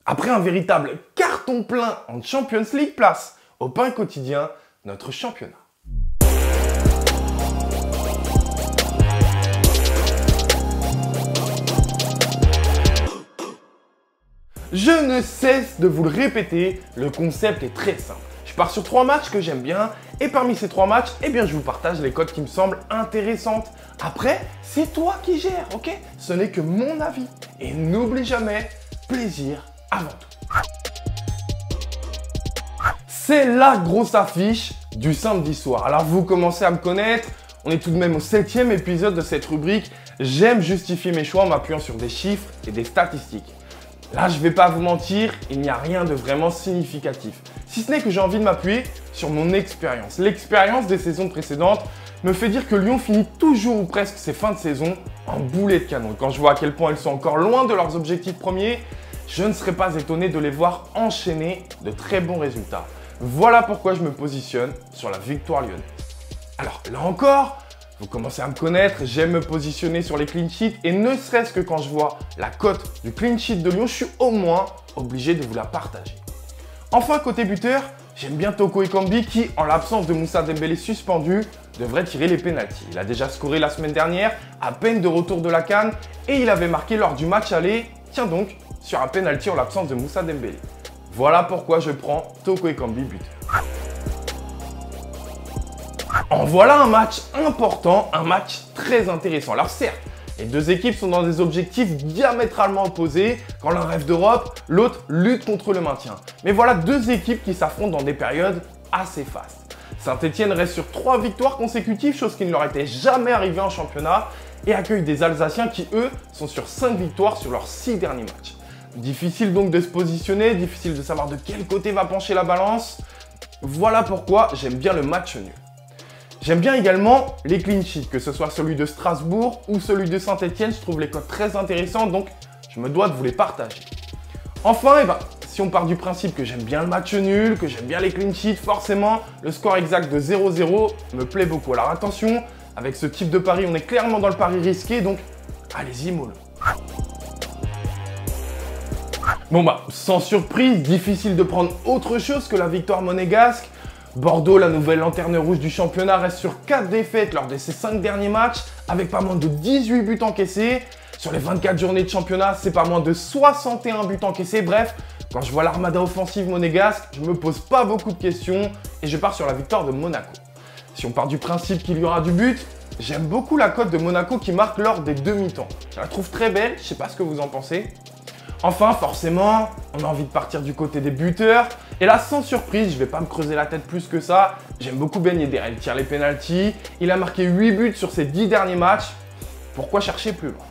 Après un véritable carton plein en Champions League, place au pain quotidien, notre championnat. Je ne cesse de vous le répéter, le concept est très simple. Je pars sur 3 matchs que j'aime bien et parmi ces 3 matchs, eh bien, je vous partage les cotes qui me semblent intéressantes. Après, c'est toi qui gères, ok? Ce n'est que mon avis. Et n'oublie jamais, plaisir avant tout. C'est la grosse affiche du samedi soir. Alors vous commencez à me connaître, on est tout de même au 7e épisode de cette rubrique. J'aime justifier mes choix en m'appuyant sur des chiffres et des statistiques. Là, je ne vais pas vous mentir, il n'y a rien de vraiment significatif. Si ce n'est que j'ai envie de m'appuyer sur mon expérience. L'expérience des saisons précédentes me fait dire que Lyon finit toujours ou presque ses fins de saison en boulet de canon. Quand je vois à quel point ils sont encore loin de leurs objectifs premiers, je ne serais pas étonné de les voir enchaîner de très bons résultats. Voilà pourquoi je me positionne sur la victoire lyonnaise. Alors là encore, vous commencez à me connaître, j'aime me positionner sur les clean sheets et ne serait-ce que quand je vois la cote du clean sheet de Lyon, je suis au moins obligé de vous la partager. Enfin, côté buteur, j'aime bien Toko Ekambi qui, en l'absence de Moussa Dembélé suspendu, devrait tirer les pénaltys. Il a déjà scoré la semaine dernière, à peine de retour de la CAN, et il avait marqué lors du match aller, tiens donc, sur un pénalty en l'absence de Moussa Dembélé. Voilà pourquoi je prends Toko Ekambi buteur. En voilà un match important, un match très intéressant. Alors certes, les deux équipes sont dans des objectifs diamétralement opposés. Quand l'un rêve d'Europe, l'autre lutte contre le maintien. Mais voilà deux équipes qui s'affrontent dans des périodes assez fastes. Saint-Etienne reste sur 3 victoires consécutives, chose qui ne leur était jamais arrivée en championnat, et accueille des Alsaciens qui, eux, sont sur 5 victoires sur leurs 6 derniers matchs. Difficile donc de se positionner, difficile de savoir de quel côté va pencher la balance. Voilà pourquoi j'aime bien le match nul. J'aime bien également les clean sheets, que ce soit celui de Strasbourg ou celui de Saint-Etienne. Je trouve les cotes très intéressantes, donc je me dois de vous les partager. Enfin, si on part du principe que j'aime bien le match nul, que j'aime bien les clean sheets, forcément, le score exact de 0-0 me plaît beaucoup. Alors attention, avec ce type de pari, on est clairement dans le pari risqué, donc allez-y mollo. Bon sans surprise, difficile de prendre autre chose que la victoire monégasque. Bordeaux, la nouvelle lanterne rouge du championnat, reste sur 4 défaites lors de ses 5 derniers matchs, avec pas moins de 18 buts encaissés. Sur les 24 journées de championnat, c'est pas moins de 61 buts encaissés. Bref, quand je vois l'armada offensive monégasque, je me pose pas beaucoup de questions et je pars sur la victoire de Monaco. Si on part du principe qu'il y aura du but, j'aime beaucoup la cote de Monaco qui marque lors des demi-temps. Je la trouve très belle, je sais pas ce que vous en pensez. Enfin, forcément, on a envie de partir du côté des buteurs. Et là, sans surprise, je vais pas me creuser la tête plus que ça. J'aime beaucoup Ben Yedder, il tire les pénaltys. Il a marqué 8 buts sur ses 10 derniers matchs. Pourquoi chercher plus loin?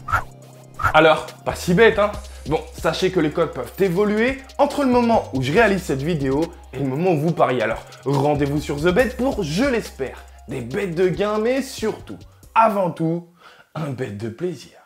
Alors, pas si bête, hein? Bon, sachez que les cotes peuvent évoluer entre le moment où je réalise cette vidéo et le moment où vous pariez. Alors, rendez-vous sur TheBet pour, je l'espère, des bêtes de gain, mais surtout, avant tout, un bet de plaisir.